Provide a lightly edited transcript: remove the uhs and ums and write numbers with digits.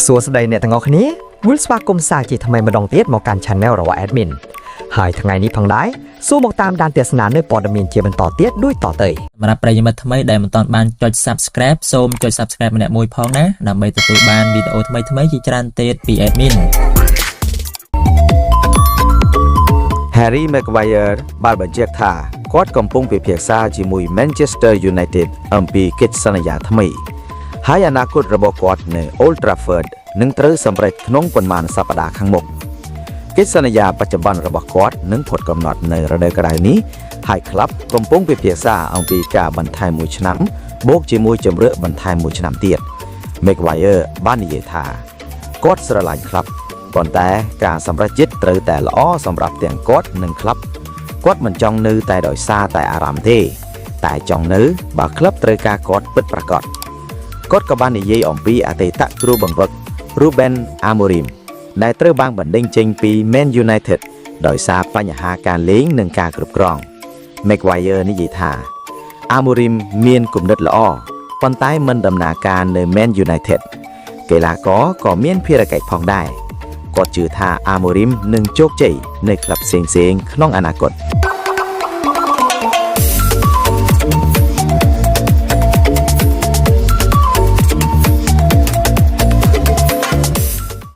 សួស្តីអ្នកទាំងអស់គ្នាវិលស្វាគមន៍សាជាថ្មីម្ដងទៀតមកកាន់ Channel របស់ Admin ហើយថ្ងៃនេះផងដែរសួរមកតាមដានទស្សនានៅព័ត៌មានជាបន្តទៀតដូចតទៅសម្រាប់ប្រិយមិត្តថ្មីដែលមិនទាន់បានចុច Subscribe សូមចុច Subscribe ម្នាក់មួយផងណាដើម្បីទទួលបានវីដេអូថ្មីៗជាច្រើនទៀតពី Admin Harry Maguire បានបញ្ជាក់ថាគាត់កំពុងពិភាក្សាជាមួយ Manchester United អំពីកិច្ចសន្យាថ្មីហើយអនាគតរបស់គាត់នៅ Old Trafford នឹងត្រូវសម្រេចក្នុងប៉ុន្មានសប្តាហ៍ខាងមុខកិច្ចសន្យាបច្ចុប្បន្នរបស់គាត់នឹងផុតកំណត់នៅរដូវក្តៅនេះហើយក្លឹបកំពុងពិភាក្សាអំពីការបន្ថែម1ឆ្នាំបូកជាមួយជម្រើសបន្ថែម1ឆ្នាំទៀត Maguire បាននិយាយថាគាត់ស្រឡាញ់ក្លឹបប៉ុន្តែការសម្រេចចិត្តត្រូវតែល្អសម្រាប់ទាំងគាត់និងក្លឹបគាត់មិនចង់នៅតែដោយសារតែអារម្មណ៍ទេតែចង់នៅបើក្លឹបត្រូវការគាត់ពិតប្រាកដគាត់ក៏បាននិយាយអំពីអតីតគ្រូបង្វឹក Ruben Amorim ដែលត្រូវបានបណ្ដេញចេញពី Man United ដោយសារបញ្ហាការលេងនិងការគ្រប់គ្រង Maguire និយាយថា Amorim មានគំនិតល្អប៉ុន្តែមិនដំណើរការនៅ Man United កីឡាករក៏មានភារកិច្ចផងដែរគាត់ជឿថា Amorim នឹងជោគជ័យនៅក្លឹបផ្សេងៗក្នុងអនាគត